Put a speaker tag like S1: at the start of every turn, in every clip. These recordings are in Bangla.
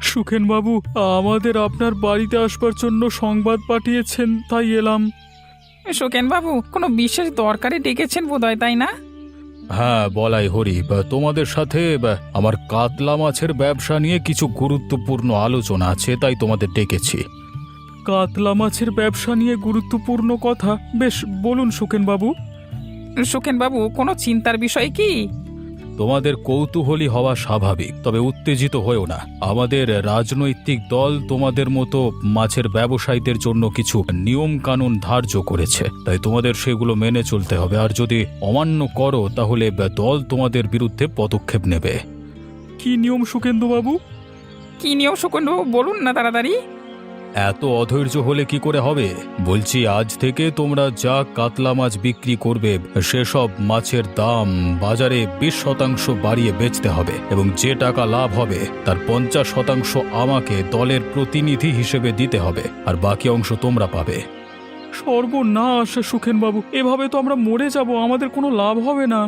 S1: সুখেনবাবু, আমাদের আপনার বাড়িতে আসবার জন্য সংবাদ পাঠিয়েছেন, তাই এলাম।
S2: সুখেনবাবু, কোনো বিশেষ দরকারে ডেকেছেন বোধহয়, তাই না?
S1: হ্যাঁ বলাই হরি, তোমাদের সাথে আমার কাতলা মাছের ব্যবসা নিয়ে কিছু গুরুত্বপূর্ণ আলোচনা আছে, তাই তোমাদের ডেকেছি। কাতলা মাছের ব্যবসা নিয়ে গুরুত্বপূর্ণ কথা? বেশ, বলুন সুখেনবাবু।
S2: সুখেনবাবু, কোনো চিন্তার বিষয় কি?
S1: তোমাদের কৌতূহলী হওয়া স্বাভাবিক, তবে উত্তেজিত হয়েও না। আমাদের রাজনৈতিক দল তোমাদের মতো মাছের ব্যবসায়ীদের জন্য কিছু নিয়ম কানুন ধার্য করেছে, তাই তোমাদের সেগুলো মেনে চলতে হবে। আর যদি অমান্য করো তাহলে দল তোমাদের বিরুদ্ধে পদক্ষেপ নেবে। কি নিয়ম সুখেন্দুবাবু?
S2: কি নিয়ম সুখেনবাবু, বলুন না তাড়াতাড়ি।
S1: এত অধৈর্য হলে কি করে হবে? বলছি, আজ থেকে তোমরা যা কাতলা মাছ বিক্রি করবে সেসব মাছের দাম বাজারে 20% বাড়িয়ে বেচতে হবে, এবং যে টাকা লাভ হবে তার 50% আমাকে দলের প্রতিনিধি হিসেবে দিতে হবে, আর বাকি অংশ তোমরা পাবে। সর্বনাশ সুখেনবাবু, এভাবে তো আমরা মরে যাব, আমাদের কোনো লাভ হবে না।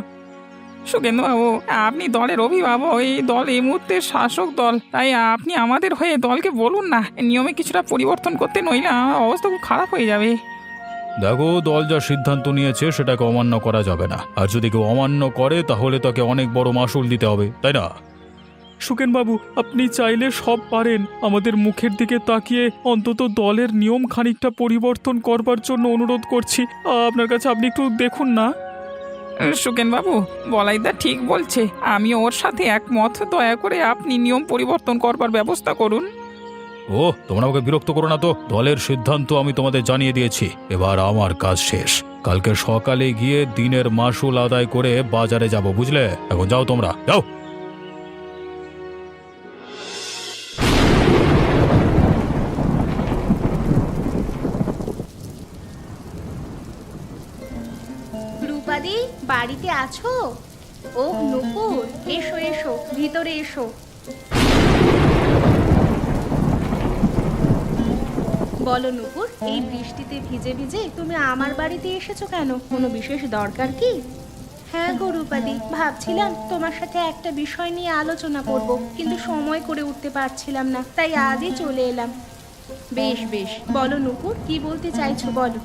S2: সুখেনবাবু, আপনি দলের অভিভাবক, এই দল এই মুহূর্তে শাসক দল, তাই আপনি আমাদের হয়ে দলকে বলুন না নিয়মে কিছুটা পরিবর্তন করতে, নইলে আমার অবস্থা খুব খারাপ হয়ে যাবে।
S1: দেখো, দল যা সিদ্ধান্ত নিয়েছে সেটাকে অমান্য করা যাবে না, আর যদি কেউ অমান্য করে তাহলে তাকে অনেক বড় মাসুল দিতে হবে, তাই না? সুকেনবাবু, আপনি চাইলে সব পারেন। আমাদের মুখের দিকে তাকিয়ে অন্তত দলের নিয়ম খানিকটা পরিবর্তন করবার জন্য অনুরোধ করছি। আপনার কাছে, আপনি একটু দেখুন না।
S2: সুখেনবাবু, বলাইদা ঠিক বলছে, আমি ওর সাথে একমত। দয়া করে আপনি নিয়ম পরিবর্তন করবার ব্যবস্থা করুন।
S1: ও, তোমরা আমাকে বিরক্ত করো না তো। দলের সিদ্ধান্ত আমি তোমাদের জানিয়ে দিয়েছি, এবার আমার কাজ শেষ। কালকে সকালে গিয়ে দিনের মাসুল আদায় করে বাজারে যাব, বুঝলে? এখন যাও, তোমরা যাও।
S3: রূপাদি, বাড়িতে আছো? ও নুপুর, এসো এসো, ভিতরে এসো। বলো নুপুর, এই বৃষ্টিতে ভিজে ভিজে তুমি আমার বাড়িতে এসেছো কেন? কোনো বিশেষ দরকার কি? হ্যাঁ গো রূপাদি, ভাবছিলাম তোমার সাথে একটা বিষয় নিয়ে আলোচনা করব, কিন্তু সময় করে উঠতে পারছিলাম না, তাই আজই চলে এলাম। বেশ বেশ, বলো নুপুর, কি বলতে চাইছো বলো।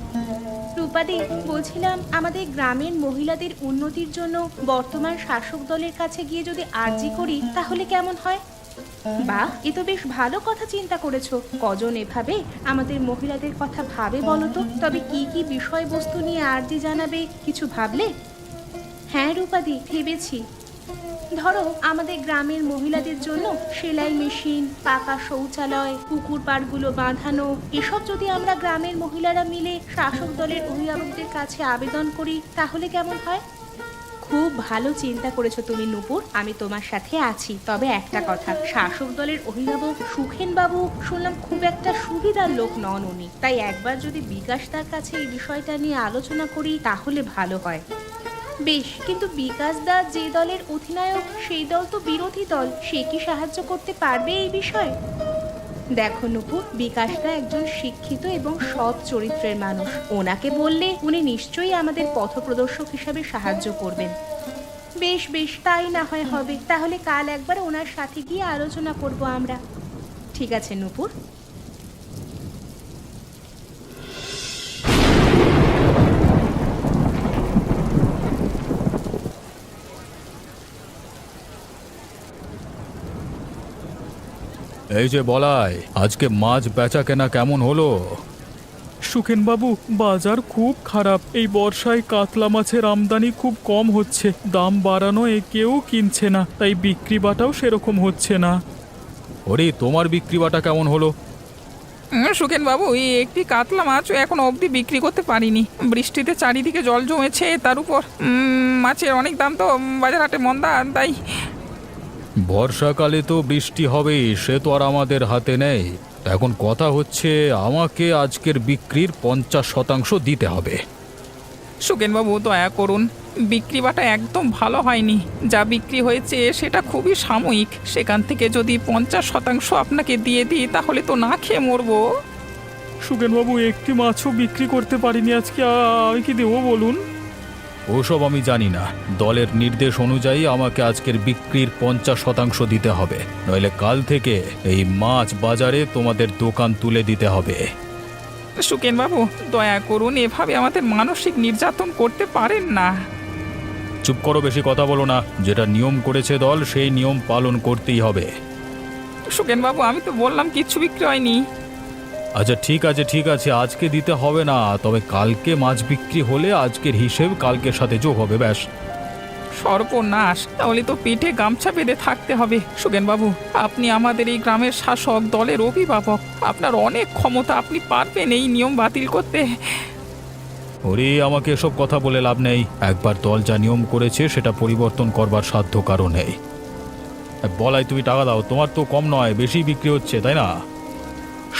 S3: রূপাদি, বলছিলাম আমাদের গ্রামের মহিলাদের উন্নতির জন্য বর্তমান শাসক দলের কাছে গিয়ে যদি আর্জি করি তাহলে কেমন হয়? বাহ, এ তো বেশ ভালো কথা চিন্তা করেছো। কজন এভাবে আমাদের মহিলাদের কথা ভাবে বলো তো? তবে কি কি বিষয়বস্তু নিয়ে আর্জি জানাবে, কিছু ভাবলে? হ্যাঁ রূপাদি, ভেবেছি। ধরো, আমাদের গ্রামের মহিলাদের জন্য সেলাই মেশিন, পাকা শৌচালয়, পুকুর পাড়গুলো বাঁধানো, এসব যদি আমরা গ্রামের মহিলারা মিলে শাসক দলের অভিভাবকদের কাছে আবেদন করি তাহলে কেমন হয়? খুব ভালো চিন্তা করেছো তুমি নুপুর, আমি তোমার সাথে আছি। তবে একটা কথা, শাসক দলের অভিভাবক সুখেনবাবু শুনলাম খুব একটা সুবিধার লোক নন উনি, তাই একবার যদি বিকাশ তার কাছে এই বিষয়টা নিয়ে আলোচনা করি তাহলে ভালো হয়। বেশ, কিন্তু বিকাশ দা যে দলের অধিনায়ক সেই দল তো বিরোধী দল, সে কি সাহায্য করতে পারবে এই বিষয়ে? দেখো নুপুর, বিকাশদা একজন শিক্ষিত এবং সৎ চরিত্রের মানুষ। ওনাকে বললে উনি নিশ্চয়ই আমাদের পথপ্রদর্শক হিসাবে সাহায্য করবেন। বেশ বেশ, তাই না হয় হবে। তাহলে কাল একবার ওনার সাথে গিয়ে আলোচনা করব আমরা। ঠিক আছে নুপুর।
S1: এই যে বলাই, আজকে মাছ বেচা কেনা কেমন হলো? সুখেনবাবু, বাজার খুব খারাপ। এই বর্ষায় কাতলা মাছের আমদানি খুব কম হচ্ছে, দাম বাড়ানো কেউ কিনছে না, তাই বিক্রি বাটাও সেরকম হচ্ছে না। ওরে, তোমার বিক্রি বাটা কেমন হলো?
S2: সুখেনবাবু, এই একটি কাতলা মাছও এখন অবধি বিক্রি করতে পারিনি। বৃষ্টিতে চারিদিকে জল জমেছে, তার উপর মাছের অনেক দাম, তো বাজার হাটে মন্দা, তাই।
S1: বর্ষাকালে তো বৃষ্টি হবেই, সে তো আর আমাদের হাতে নেই। এখন কথা হচ্ছে, আমাকে আজকের বিক্রির 50% দিতে হবে।
S2: সুখেনবাবু, দয়া করুন, বিক্রি বাটা একদম ভালো হয়নি। যা বিক্রি হয়েছে সেটা খুবই সাময়িক, সেখান থেকে যদি 50% আপনাকে দিয়ে দিই তাহলে তো না খেয়ে মরবো।
S1: সুখেনবাবু, একটি মাছও বিক্রি করতে পারিনি আজকে, আমি কি দেবো বলুন? ওসব আমি জানি না। দলের নির্দেশ অনুযায়ী আমাকে আজকের বিক্রির 50% দিতে হবে, নইলে কাল থেকে এই মাছ বাজারে তোমাদের দোকান তুলে দিতে হবে।
S2: সুকেন বাবু, দয়া করুন, এভাবে আমাদের মানসিক নির্যাতন করতে পারেন না।
S1: চুপ করো, বেশি কথা বলো না। যেটা নিয়ম করেছে দল, সেই নিয়ম পালন করতেই হবে।
S2: সুকেন বাবু, আমি তো বললাম কিচ্ছু বিক্রি হয়নি।
S1: আচ্ছা ঠিক আছে ঠিক আছে, আজকে দিতে হবে না, তবে কালকে মাছ বিক্রি হলে আজকের হিসেব কালকের সাথে যোগ হবে, ব্যাস।
S2: সর্বনাশ, তাহলে তো পেটে গামছা বেঁধে থাকতে হবে। সুকেন বাবু, আপনি আমাদের এই গ্রামের শাসক, দলের অভিভাবক, আপনার অনেক ক্ষমতা, আপনি পারবেন এই নিয়ম বাতিল করতে।
S1: ওরে, আমাকে এসব কথা বলে লাভ নেই। একবার দল যা নিয়ম করেছে সেটা পরিবর্তন করবার সাধ্য কারো নেই। বলাই, তুমি টাকা দাও, তোমার তো কম নয়, বেশি বিক্রি হচ্ছে, তাই না?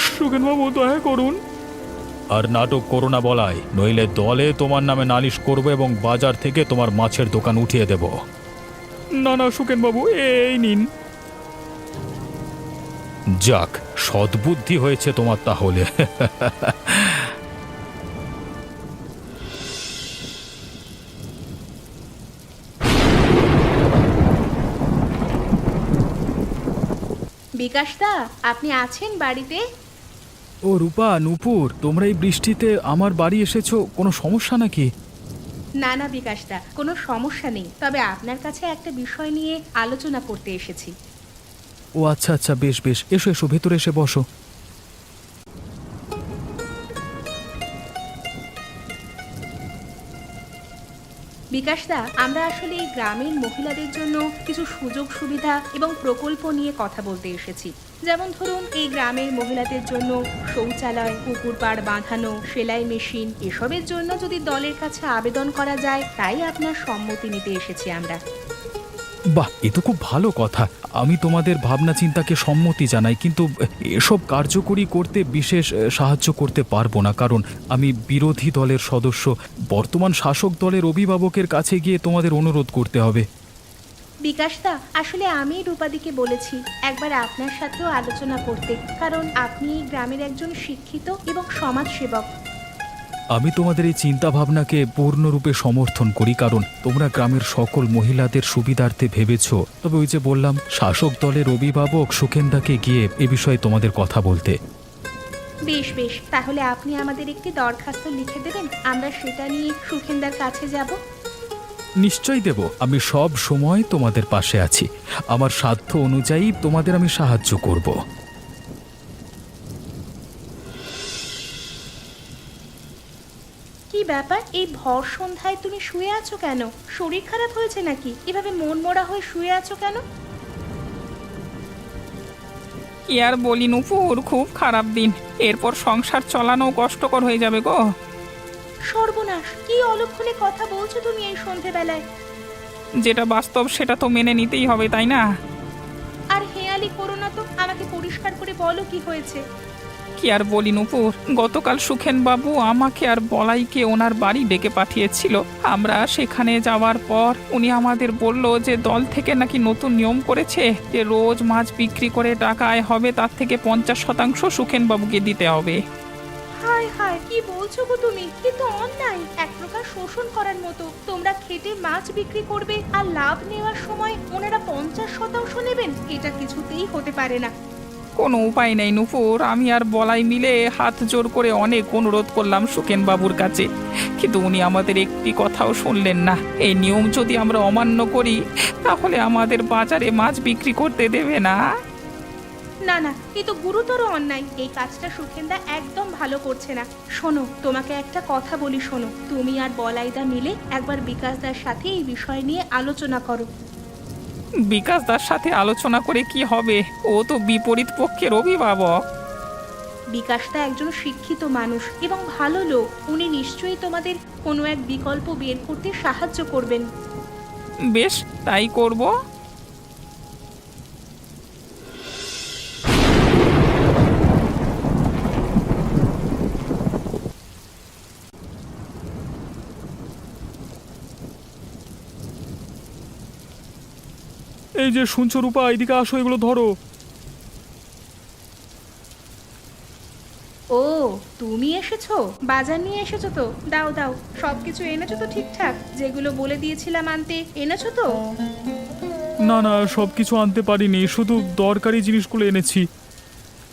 S2: সুকেনবাবু, দয়া করুন।
S1: আর নাটক করো না বলাই, নইলে দলে তোমার নামে নালিশ করবো এবং বাজার থেকে তোমার মাছের দোকান উঠিয়ে দেব।
S2: না না সুকেনবাবু, এই নিন।
S1: যাক, সদ্বুদ্ধি হয়েছে তোমার তাহলে।
S3: বিকাশদা, আপনি আছেন বাড়িতে?
S1: ও রূপা, নূপুর, তোমরা এই বৃষ্টিতে আমার বাড়ি এসেছো, কোনো সমস্যা নাকি?
S3: না না বিকাশদা, কোনো সমস্যা নেই, তবে আপনার কাছে একটা বিষয় নিয়ে আলোচনা করতে এসেছি।
S1: ও আচ্ছা আচ্ছা, বেশ বেশ, এসো এসো, ভেতরে এসে বসো।
S3: বিকাশদা, আমরা আসলে এই গ্রামের মহিলাদের জন্য কিছু সুযোগ সুবিধা এবং প্রকল্প নিয়ে কথা বলতে এসেছি। যেমন ধরুন, এই গ্রামের মহিলাদের জন্য শৌচালয়, পুকুর পাড় বাঁধানো, সেলাই মেশিন, এসবের জন্য যদি দলের কাছে আবেদন করা যায়, তাই আপনার সম্মতি নিতে এসেছি আমরা।
S1: বাহ, এ তো খুব ভালো কথা। আমি তোমাদের ভাবনা চিন্তাকে সম্মতি জানাই, কিন্তু এসব কার্যকরী করতে বিশেষ সাহায্য করতে পারবো না, কারণ আমি বিরোধী দলের সদস্য। বর্তমান শাসক দলের অভিভাবকের কাছে গিয়ে তোমাদের অনুরোধ করতে হবে।
S3: বিকাশদা, আসলে আমি রূপাদিকে বলেছি একবার আপনার সাথেও আলোচনা করতে, কারণ আপনি এই গ্রামের একজন শিক্ষিত এবং সমাজসেবক।
S1: আমি তোমাদের এই চিন্তা ভাবনাকে পূর্ণরূপে সমর্থন করি, কারণ তোমরা গ্রামের সকল মহিলাদের সুবিধার্থে ভেবেছ। তবে ওই যে বললাম, শাসক দলের অভিভাবক সুখেন্দাকে গিয়ে এ বিষয়ে তোমাদের কথা বলতে।
S3: বেশ বেশ, তাহলে আপনি আমাদের একটি দরখাস্ত লিখে দেবেন, আমরা সেটা নিয়ে সুখেন্দার কাছে যাব।
S1: নিশ্চয়ই দেব, আমি সব সময় তোমাদের পাশে আছি। আমার সাধ্য অনুযায়ী তোমাদের আমি সাহায্য করব।
S3: কি ব্যাপার, এই ভর সন্ধ্যায় তুমি শুয়ে আছো কেন? শরীর খারাপ হয়েছে নাকি? এভাবে মন মরা হয়ে শুয়ে আছো কেন?
S2: কি আর বলি নুপুর, খুব খারাপ দিন। এরপর সংসার চালানো কষ্টকর হয়ে যাবে গো।
S3: সর্বনাশ, কি অলক্ষণে কথা বলছো তুমি এই সন্ধেবেলায়?
S2: যেটা বাস্তব সেটা তো মেনে নিতেই হবে, তাই না?
S3: আর হেয়ালি করো না তো, আমাকে পরিষ্কার করে বলো কি হয়েছে।
S2: কি আর বলি নুপুর, গতকাল সুখেন বাবু আমাকে আর বলাইকে ওনার বাড়ি ডেকে পাঠিয়েছিল। আমরা সেখানে যাওয়ার পর উনি আমাদের বলল যে দল থেকে নাকি নতুন নিয়ম করেছে যে রোজ মাছ বিক্রি করে টাকা আয় হবে, তার থেকে 50% সুখেন বাবুকে দিতে হবে।
S3: হায় হায়, কি বলছো গো তুমি? কিন্তু অন্যায়, এক প্রকার শোষণ করার মতো। তোমরা খেটে মাছ বিক্রি করবে আর লাভ নেওয়ার সময় ওনারা 50% নেবেন? এটা কিছুতেই হতে পারে না।
S2: কোনো উপায় নেই নুপুর, আমি আর বলাই মিলে হাত জোর করে অনেক অনুরোধ করলাম সুখেন বাবুর কাছে, কিন্তু উনি আমাদের একটি কথাও শুনলেন না। এই নিয়ম যদি আমরা অমান্য করি তাহলে আমাদের বাজারে মাছ বিক্রি করতে দেবে না।
S3: না না, এ তো গুরুতর অন্যায়। এই কাজটা সুখেন্দা একদম ভালো করছে না। শোনো, তোমাকে একটা কথা বলি, শোনো। তুমি আর বলাইদা মিলে একবার বিকাশদার সাথে এই বিষয় নিয়ে আলোচনা করো।
S2: বিকাশ দার সাথে আলোচনা করে কি হবে? ও তো বিপরীত পক্ষের অভিভাবক।
S3: বিকাশদা একজন শিক্ষিত মানুষ এবং ভালো লোক। উনি নিশ্চয়ই তোমাদের কোনো এক বিকল্প বের করতে সাহায্য করবেন।
S2: বেশ, তাই করব।
S1: এই যে শুনছো রূপা, এদিকে আসো, এগুলো ধরো।
S3: ও, তুমি এসেছো? বাজার নিয়ে এসেছো তো? দাও দাও, সবকিছু এনেছো তো ঠিকঠাক? যেগুলো বলে দিয়েছিলাম আনতে এনেছো তো?
S1: না না, সব কিছু আনতে পারিনি, শুধু দরকারি জিনিসগুলো এনেছি।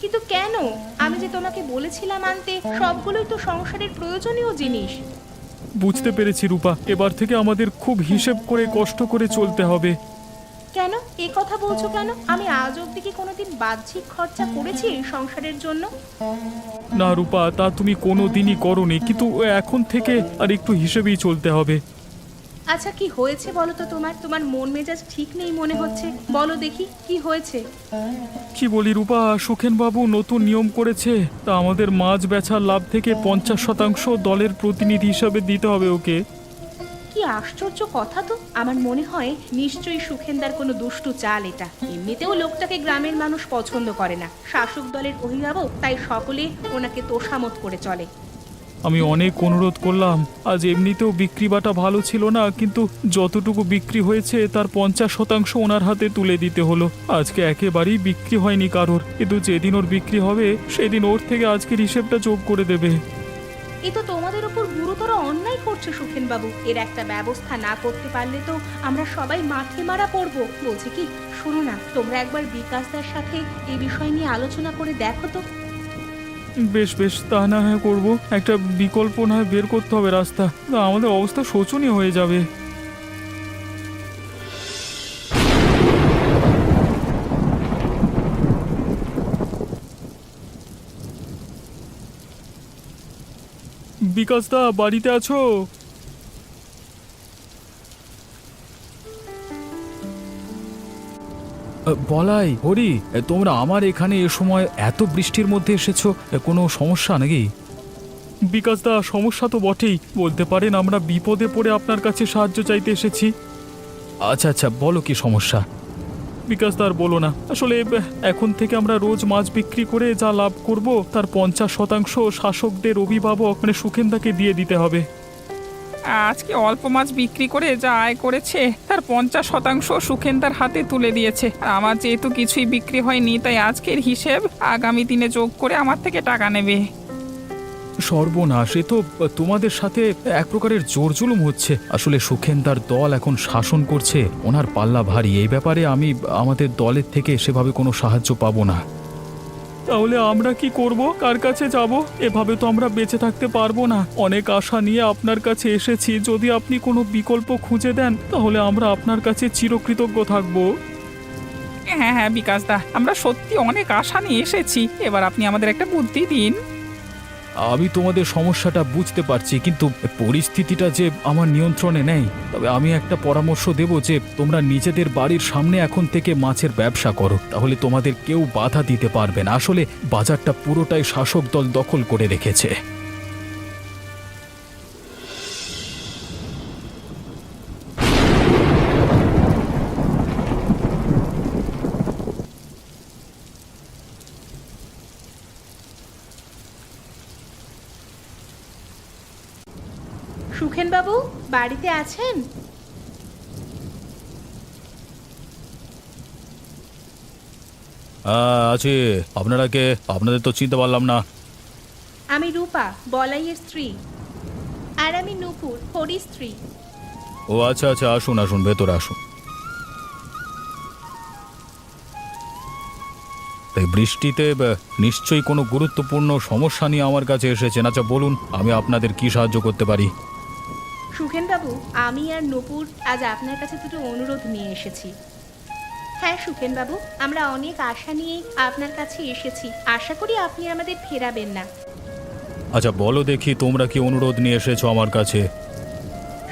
S3: কিন্তু কেন? আমি যে তোমাকে বলেছিলাম আনতে, সবগুলোই তো সংসারের প্রয়োজনীয় জিনিস।
S1: বুঝতে পেরেছি রূপা, এবার থেকে আমাদের খুব হিসেব করে কষ্ট করে চলতে হবে।
S3: কেন এ কথা বলছো কেন? আমি আজ অব্দি কি কোনোদিন বাহ্যিক খরচা করেছি সংসারের জন্য?
S1: না রূপা, তা তুমি কোনো দিনই করনি, কিন্তু এখন থেকে আর একটু হিসেবেই চলতে হবে।
S3: আচ্ছা, কি হয়েছে বলো তো? তোমার মন মেজাজ ঠিক নেই মনে হচ্ছে। বলো দেখি কি হয়েছে।
S1: কি বলি রূপা, সুখেনবাবু নতুন নিয়ম করেছে, তা আমাদের মাছ বেচার লাভ থেকে 50% দলের প্রতিনিধি হিসাবে দিতে হবে ওকে।
S3: কি আশ্চর্য কথা তো! আমার মনে হয় নিশ্চয়ই সুখেনদার কোনো দুষ্টু চাল এটা। এমনিতেও লোকটাকে গ্রামের মানুষ পছন্দ করে না, শাসক দলের অভিভাবক, তাই সকলে ওনাকে তোষামত করে চলে।
S1: আমি অনেক অনুরোধ করলাম, আজ এমনিতেও বিক্রি বাটা ভালো ছিল না, কিন্তু যতটুকু বিক্রি হয়েছে তার 50% ওনার হাতে তুলে দিতে হলো। আজকে একেবারেই বিক্রি হয়নি কারোর, কিন্তু যেদিন ওর বিক্রি হবে সেদিন ওর থেকে আজকের হিসেবটা যোগ করে দেবে।
S3: এ তো তোমাদের উপর গুরুতর অন্যায় করছে সুখেন বাবু। এর একটা ব্যবস্থা না করতে পারলে তো আমরা সবাই মাঠে মারা পড়বো। বলছি কি, শোনো না, তোমরা একবার বিকাশদার সাথে এই বিষয় নিয়ে আলোচনা করে দেখো তো।
S1: বেশ বেশ, তা না হয় করবো। একটা বিকল্প না হয় বের করতে হবে রাস্তা, না আমাদের অবস্থা শোচনীয় হয়ে যাবে। বিকাশদা, বাড়িতে আছো? বলাই হরি, তোমরা আমার এখানে এ সময় এত বৃষ্টির মধ্যে এসেছো, কোনো সমস্যা নাকি? বিকাশদা, সমস্যা তো বটেই, বলতে পারেন আমরা বিপদে পড়ে আপনার কাছে সাহায্য চাইতে এসেছি। আচ্ছা আচ্ছা, বলো কি সমস্যা? বিকাশদা, আর বলো না, আসলে এখন থেকে আমরা রোজ মাছ বিক্রি করে যা লাভ করব তার 50% শাসকদের অভিভাবক মানে সুখেনদাকে দিয়ে দিতে হবে।
S2: আজকে অল্প মাছ বিক্রি করে যা আয় করেছে তার 50% সুখেনদার হাতে তুলে দিয়েছে। আর আমার যেহেতু কিছুই বিক্রি হয়নি, তাই আজকের হিসেব আগামী দিনে যোগ করে আমার থেকে টাকা নেবে।
S1: সর্বনাশ, এ তো তোমাদের সাথে এক প্রকারের জোর জুলুম হচ্ছে। আসলে সুখেনদার দল এখন শাসন করছে, ওনার পাল্লা ভারী। এই ব্যাপারে আমি আমাদের দলের থেকে সেভাবে কোনো সাহায্য পাবো না। তাহলে আমরা কি করব? কার কাছে যাব? এভাবে তো আমরা বেঁচে থাকতে পারবো না। অনেক আশা নিয়ে আপনার কাছে এসেছি, যদি আপনি কোনো বিকল্প খুঁজে দেন তাহলে আমরা আপনার কাছে চিরকৃতজ্ঞ থাকব।
S2: হ্যাঁ হ্যাঁ বিকাশদা, আমরা সত্যি অনেক আশা নিয়ে এসেছি, এবার আপনি আমাদের একটা বুদ্ধি দিন।
S1: আমি তোমাদের সমস্যাটা বুঝতে পারছি, কিন্তু পরিস্থিতিটা যে আমার নিয়ন্ত্রণে নেই। তবে আমি একটা পরামর্শ দেব যে তোমরা নিজেদের বাড়ির সামনে এখন থেকে মাছের ব্যবসা করো, তাহলে তোমাদের কেউ বাধা দিতে পারবে না। আসলে বাজারটা পুরোটাই শাসক দল দখল করে রেখেছে।
S3: সুখেন বাবু বাড়িতে আছেন?
S1: আছে। আপনারা কে? আপনাদের তো চিনতে পারলাম না।
S3: আমি রূপা, বলাইয়ের স্ত্রী। আর আমি নূপুর, হরির স্ত্রী।
S1: ও আচ্ছা আচ্ছা, আসুন আসুন, ভেতরে আসুন। এই বৃষ্টিতে নিশ্চয়ই কোনো গুরুত্বপূর্ণ সমস্যা নিয়ে আমার কাছে এসেছেন। আচ্ছা বলুন, আমি আপনাদের কি সাহায্য করতে পারি?
S3: সুখেন বাবু, আমি আর নূপুর আজ আপনার কাছে দুটো অনুরোধ নিয়ে এসেছি। হ্যাঁ সুখেন বাবু, আমরা অনেক আশা নিয়েই আপনার কাছে এসেছি। আশা করি আপনি আমাদের ফেরাবেন না।
S1: আচ্ছা বলো দেখি, তোমরা কি অনুরোধ নিয়ে এসেছো আমার কাছে?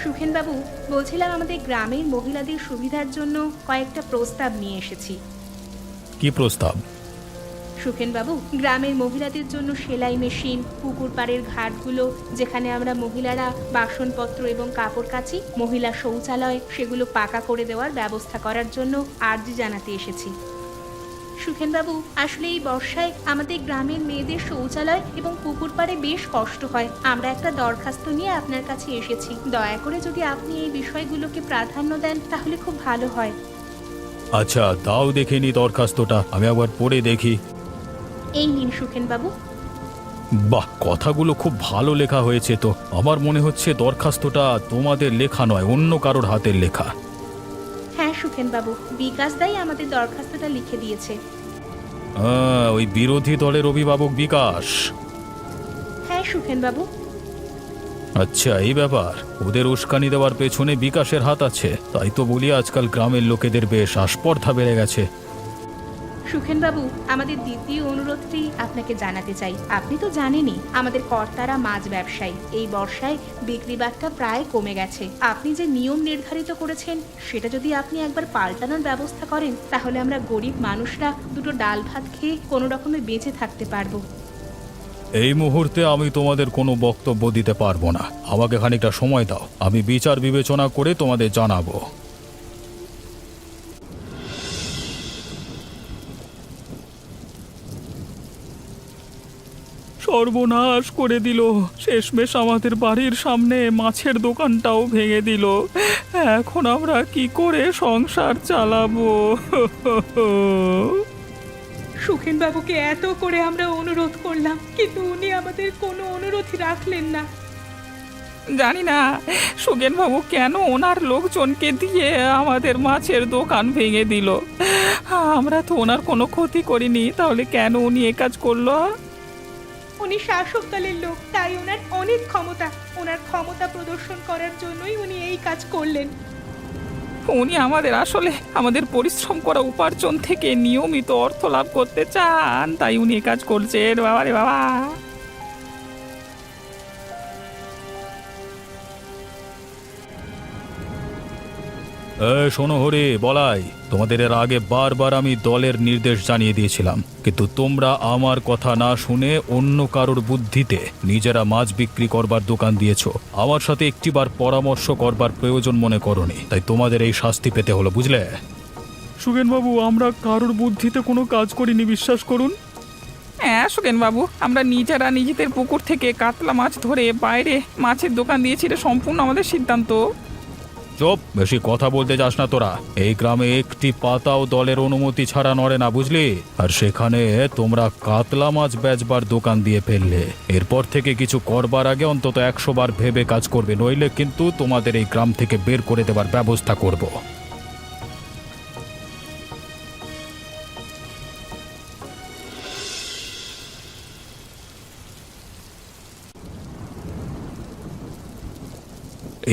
S3: সুখেন বাবু, বলছিলাম আমাদের গ্রামের মহিলাদের সুবিধার জন্য কয়েকটা প্রস্তাব নিয়ে এসেছি।
S1: কি প্রস্তাব?
S3: সুখেন বাবু, গ্রামের মহিলাদের জন্য সেলাই মেশিন, পুকুর পাড়ের ঘাটগুলো যেখানে আমরা মহিলারা বাসনপত্র এবং কাপড় কাচি, মহিলা শৌচালয়, সেগুলো পাকা করে দেওয়ার ব্যবস্থা করার জন্য আর্জি জানাতে এসেছি। সুখেন বাবু, আসলে এই বর্ষায় আমাদের গ্রামের মেয়েদের শৌচালয় এবং পুকুর পাড়ে বেশ কষ্ট হয়। আমরা একটা দরখাস্ত নিয়ে আপনার কাছে এসেছি। দয়া করে যদি আপনি এই বিষয়গুলোকে প্রাধান্য দেন তাহলে খুব ভালো হয়।
S1: আচ্ছা দাও দেখে নি দরখাস্তটা, আমি একবার পড়ে দেখি।
S3: এই নিন সুখেন বাবু।
S1: বাহ, কথাগুলো খুব ভালো লেখা হয়েছে তো। আমার মনে হচ্ছে দরখাস্তটা তোমাদের লেখা নয়, অন্য কারোর হাতের লেখা।
S3: হ্যাঁ সুখেন বাবু, বিকাশ দাই আমাদের দরখাস্তটা লিখে দিয়েছে।
S1: ওই বিরোধী দলের অভিভাবক বিকাশ।
S3: হ্যাঁ সুখেন বাবু।
S1: আচ্ছা, এই ব্যাপার। ওদের উস্কানি দেওয়ার পেছনে বিকাশের হাত আছে, তাই তো বলি আজকাল গ্রামের লোকেদের বেশ আস্পর্ধা বেড়ে গেছে।
S3: সুখেন বাবু, আমাদের দ্বিতীয় অনুরোধটি আপনাকে জানাতে চাই। আপনি তো জানেনই আমাদের কর্তারা মাছ ব্যবসায়ী। এই বর্ষায় বিক্রি বাট্টা প্রায় কমে গেছে। আপনি যে নিয়ম নির্ধারিত করেছেন সেটা যদি আপনি একবার পাল্টানোর ব্যবস্থা করেন, তাহলে আমরা গরিব মানুষরা দুটো ডাল ভাত খেয়ে কোনো রকমে বেঁচে থাকতে পারবো।
S1: এই মুহূর্তে আমি তোমাদের কোনো বক্তব্য দিতে পারবো না। আমাকে খানিকটা সময় দাও, আমি বিচার বিবেচনা করে তোমাদের জানাবো। সর্বনাশ করে দিল, শেষমেশ আমাদের বাড়ির সামনে মাছের দোকানটাও ভেঙে দিল। এখন আমরা কি করে সংসার চালাবো?
S3: সুখেন বাবুকে এত করে আমরা অনুরোধ করলাম, কিন্তু উনি আমাদের কোনো অনুরোধই রাখলেন না।
S2: জানি না সুগেন বাবু কেন ওনার লোকজনকে দিয়ে আমাদের মাছের দোকান ভেঙে দিল। আমরা তো ওনার কোনো ক্ষতি করিনি, তাহলে কেন উনি এ কাজ করলো?
S3: উনি শাসক দলের লোক, তাই ওনার অনেক ক্ষমতা। ওনার ক্ষমতা প্রদর্শন করার জন্যই উনি এই কাজ করলেন।
S2: উনি আমাদের পরিশ্রম করা উপার্জন থেকে নিয়মিত অর্থ লাভ করতে চান, তাই উনি এ কাজ করছেন। বাবা রে বাবা!
S1: শোনো হরি, বলাই, তোমাদের এর আগে বারবার আমি দলের নির্দেশ জানিয়ে দিয়েছিলাম, কিন্তু তোমরা আমার কথা না শুনে অন্য কারোর বুদ্ধিতে নিজেরা মাছ বিক্রি করবার দোকান দিয়েছো। আমার সাথে একটিবার পরামর্শ করবার প্রয়োজন মনে করনি, তাই তোমাদের এই শাস্তি পেতে হলো, বুঝলে? সুগেনবাবু, আমরা কারোর বুদ্ধিতে কোনো কাজ করিনি, বিশ্বাস করুন।
S2: হ্যাঁ সুগেন বাবু, আমরা নিজেরা নিজেদের পুকুর থেকে কাতলা মাছ ধরে বাইরে মাছের দোকান দিয়েছি, এটা সম্পূর্ণ আমাদের সিদ্ধান্ত।
S1: চুপ, বেশি কথা বলতে যাস না তোরা। এই গ্রামে একটি পাতাও দলের অনুমতি ছাড়া নড়ে না, বুঝলি? আর সেখানে তোমরা কাতলা মাছ বেচবার দোকান দিয়ে ফেললে। এরপর থেকে কিছু করবার আগে অন্তত 100 বার ভেবে কাজ করবে, নইলে কিন্তু তোমাদের এই গ্রাম থেকে বের করে দেবার ব্যবস্থা করব।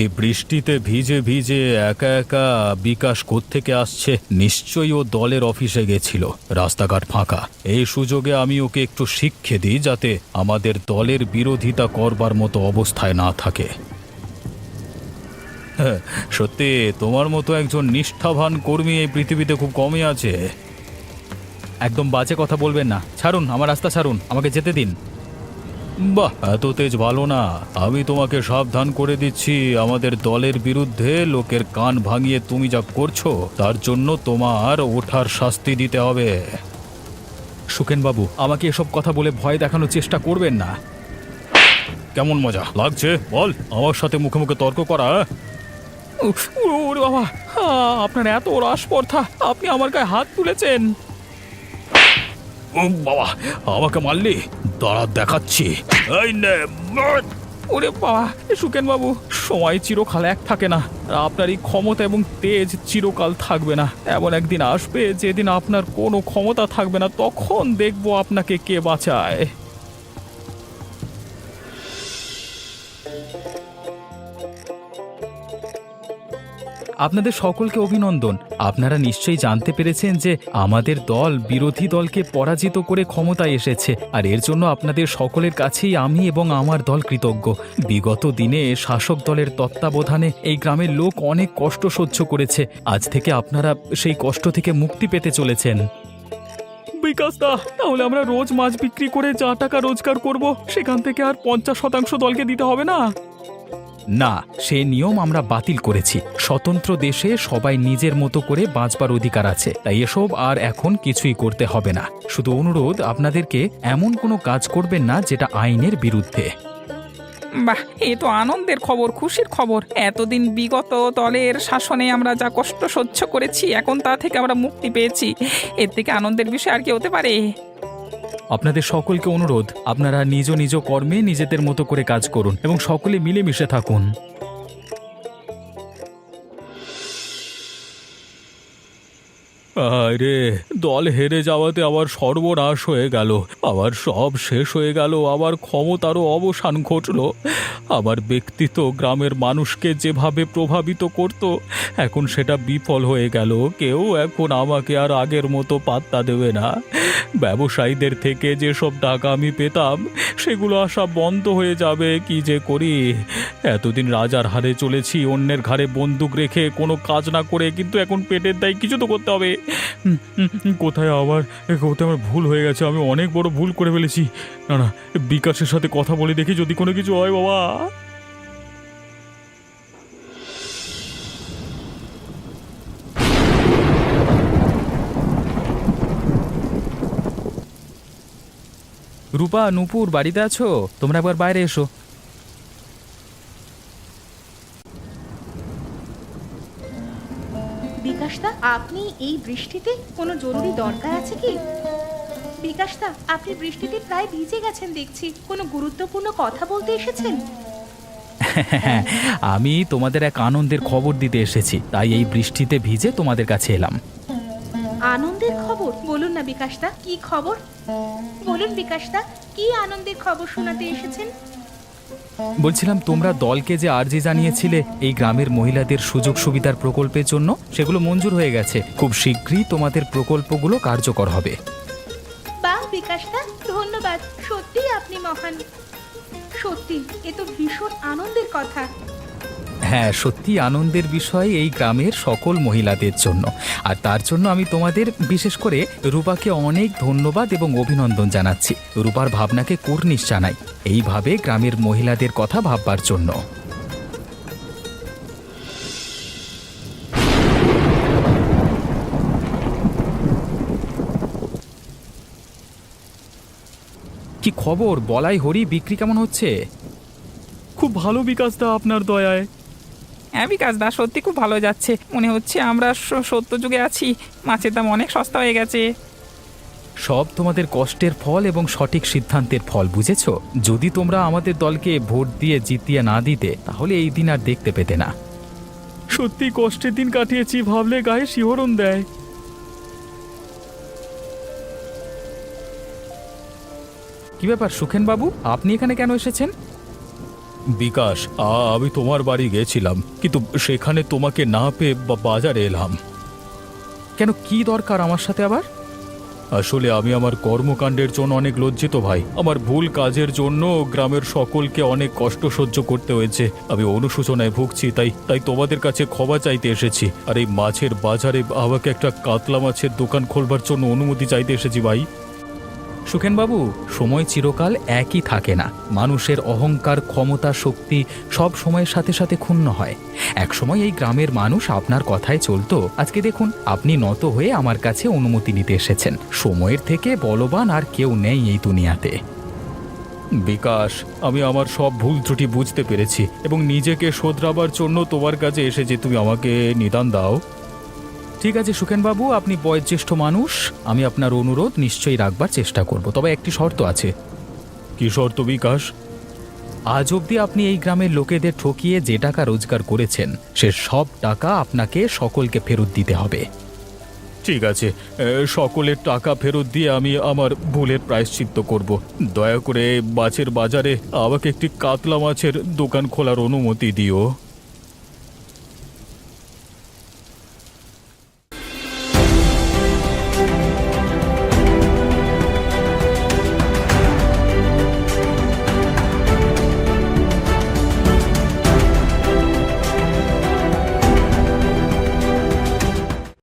S1: এই বৃষ্টিতে ভিজে ভিজে একা একা বিকাশ কোত্থেকে আসছে? নিশ্চয়ই ও দলের অফিসে গেছিল, রাস্তাঘাট ফাঁকা। এই সুযোগে আমি ওকে একটু শিক্ষা দিই, যাতে আমাদের দলের বিরোধিতা করবার মতো অবস্থায় না থাকে। হ্যাঁ, সত্যি তোমার মতো একজন নিষ্ঠাবান কর্মী এই পৃথিবীতে খুব কমই আছে। একদম বাজে কথা বলবেন না, ছাড়ুন আমার রাস্তা, ছাড়ুন, আমাকে যেতে দিন। বাহ, এত তেজ ভালো না। আমি তোমাকে সাবধান করে দিচ্ছি, আমাদের দলের বিরুদ্ধে লোকের কান ভাঙিয়ে তুমি যা করছো, তার জন্য তোমার ওঠার শাস্তি দিতে হবে। সুখেনবাবু, আমাকে এসব কথা বলে ভয় দেখানোর চেষ্টা করবেন না। কেমন মজা লাগছে বল, আমার সাথে মুখে মুখে তর্ক করা?
S2: ওরে বাবা, আপনার এত রাসপর্ধা, আপনি আমার গায়ে হাত তুলেছেন।
S1: ও বাবা, আমাকে মারলি? দাঁড়া, দেখাচ্ছি। এই নে, মার।
S2: ওরে বাবা, সুকেন বাবু, সময় চিরকাল এক থাকে না। আর আপনার এই ক্ষমতা এবং তেজ চিরকাল থাকবে না। এমন একদিন আসবে যেদিন আপনার কোনো ক্ষমতা থাকবে না, তখন দেখবো আপনাকে কে বাঁচায়। আপনাদের সকলকে অভিনন্দন। আপনারা নিশ্চয়ই জানতে পেরেছেন যে আমাদের দল বিরোধী দলকে পরাজিত করে ক্ষমতায় এসেছে, আর এর জন্য আপনাদের সকলের কাছেই আমি এবং আমার দল কৃতজ্ঞ। বিগত দিনে শাসক দলের তত্ত্বাবধানে এই গ্রামের লোক অনেক কষ্ট সহ্য করেছে। আজ থেকে আপনারা সেই কষ্ট থেকে মুক্তি পেতে চলেছেন। বিকাশ দা, তাহলে আমরা রোজ মাছ বিক্রি করে যা টাকা রোজগার করব, সেখান থেকে আর 50% দলকে দিতে হবে না? না, সে নিয়ম আমরা বাতিল করেছি। স্বতন্ত্র দেশে সবাই নিজের মতো করে বাঁচবার অধিকার আছে, তাই এসব আর এখন কিছুই করতে হবে না। শুধু অনুরোধ, আপনাদেরকে এমন কোনো কাজ করবেন না যেটা আইনের বিরুদ্ধে। বাহ, এ তো আনন্দের খবর, খুশির খবর। এতদিন বিগত দলের শাসনে আমরা যা কষ্ট সহ্য করেছি, এখন তা থেকে আমরা মুক্তি পেয়েছি। এর থেকে আনন্দের বিষয় আর কি হতে পারে?
S1: আপনাদের সকলকে অনুরোধ, আপনারা নিজ নিজ কর্মে নিজেদের মতো করে কাজ করুন এবং সকলে মিলেমিশে থাকুন। আরে, দল হেরে যাওয়াতে আবার সর্বনাশ হয়ে গেল, আবার সব শেষ হয়ে গেল, আবার ক্ষমতারও অবসান ঘটল। আমার ব্যক্তিত্ব গ্রামের মানুষকে যেভাবে প্রভাবিত করত, এখন সেটা বিফল হয়ে গেল। কেউ এখন আমাকে আর আগের মতো পাত্তা দেবে না। ব্যবসায়ীদের থেকে যেসব টাকা আমি পেতাম সেগুলো আসা বন্ধ হয়ে যাবে। কি যে করি! এতদিন রাজার হারে চলেছি, অন্যের ঘাড়ে বন্দুক রেখে, কোনো কাজ না করে, কিন্তু এখন পেটের দায় কিছু তো করতে হবে। কোথায় আমার ভুল হয়ে গেছে, আমি অনেক বড় ভুল করে ফেলেছি। না না, বিকাশের সাথে কথা বলে দেখি যদি কোনো কিছু হয়। বাবা, রূপা, নূপুর বাড়িতে আছো? তোমরা একবার বাইরে এসো।
S3: বিকাশদা, আপনি এই বৃষ্টিতে কোনো জরুরি দরকার আছে কি? বিকাশদা, আপনি বৃষ্টিতে প্রায় ভিজে গেছেন দেখছি, কোনো গুরুত্বপূর্ণ কথা বলতে এসেছেন?
S1: আমি তোমাদের এক আনন্দের খবর দিতে এসেছি, তাই এই বৃষ্টিতে ভিজে তোমাদের কাছে এলাম।
S3: আনন্দের খবর? বলুন না বিকাশদা, কি খবর বলুন বিকাশদা, কি আনন্দের খবর শোনাতে এসেছেন?
S1: বলছিলাম, তোমরা দলকে যে আর্জি জানিয়েছিলে এই গ্রামের মহিলাদের সুযোগ সুবিধার প্রকল্পের জন্য, সেগুলো মঞ্জুর হয়ে গেছে। খুব শীঘ্রই তোমাদের প্রকল্পগুলো কার্যকর হবে।
S3: বাহ বিকাশদা, ধন্যবাদ। সত্যি আপনি মহান। সত্যি এ তো ভীষণ আনন্দের কথা।
S1: হ্যাঁ, সত্যি আনন্দের বিষয় এই গ্রামের সকল মহিলাদের জন্য। আর তার জন্য আমি তোমাদের, বিশেষ করে রূপাকে অনেক ধন্যবাদ এবং অভিনন্দন জানাচ্ছি। রূপার ভাবনাকে কুর্নিশ জানাই, এইভাবে গ্রামের মহিলাদের কথা ভাববার জন্য। কি খবর বলাই হরি, বিক্রি কেমন হচ্ছে? খুব ভালো বিকাশদা, আপনার দয়ায়।
S2: হ্যাঁ বিকাশদা, সত্যি খুব ভালো যাচ্ছে। মনে হচ্ছে আমরা সত্য যুগে আছি। মাছের দাম অনেক সস্তা হয়ে গেছে।
S1: সব তোমাদের কষ্টের ফল এবং সঠিক সিদ্ধান্তের ফল, বুঝেছো? যদি তোমরা আমাদের দলকে ভোট দিয়ে জিতিয়ে না দিতে, তাহলে এই দিন আর দেখতে পেতে না। সত্যি কষ্টের দিন কাটিয়েছি, ভাবলে গায়ে শিহরণ দেয়। কি ব্যাপার সুখেন বাবু, আপনি এখানে কেন এসেছেন? বিকাশ, আমি তোমার বাড়ি গেছিলাম, কিন্তু সেখানে তোমাকে না পেয়ে বাজারে এলাম। কেন, কি দরকার আমার সাথে আবার? আসলে আমি আমার কর্মকাণ্ডের জন্য অনেক লজ্জিত ভাই। আমার ভুল কাজের জন্য গ্রামের সকলকে অনেক কষ্ট সহ্য করতে হয়েছে। আমি অনুশোচনায় ভুগছি, তাই তোমাদের কাছে ক্ষমা চাইতে এসেছি। আর এই মাছের বাজারে আমাকে একটা কাতলা মাছের দোকান খোলবার জন্য অনুমতি চাইতে এসেছি ভাই। সুখেনবাবু, সময় চিরকাল একই থাকে না। মানুষের অহংকার, ক্ষমতা, শক্তি সব সময়ের সাথে সাথে ক্ষুণ্ণ হয়। এক সময় এই গ্রামের মানুষ আপনার কথায় চলতো, আজকে দেখুন আপনি নত হয়ে আমার কাছে অনুমতি নিতে এসেছেন। সময়ের থেকে বলবান আর কেউ নেই এই দুনিয়াতে। বিকাশ, আমি আমার সব ভুল ত্রুটি বুঝতে পেরেছি এবং নিজেকে শোধরাবার জন্য তোমার কাছে এসেছি। তুমি আমাকে নিদান দাও। ঠিক আছে সুখেনবাবু, আপনি বয়োজ্যেষ্ঠ মানুষ, আমি আপনার অনুরোধ নিশ্চয়ই রাখবার চেষ্টা করব। তবে একটি শর্ত আছে। কি শর্ত বিকাশ? আজ অবধি আপনি এই গ্রামের লোকেদের ঠকিয়ে যে টাকা রোজগার করেছেন, সে সব টাকা আপনাকে সকলকে ফেরত দিতে হবে। ঠিক আছে, সকলের টাকা ফেরত দিয়ে আমি আমার ভুলের প্রায়শ্চিত্ত করব। দয়া করে মাছের বাজারে আমাকে একটি কাতলা মাছের দোকান খোলার অনুমতি দিও।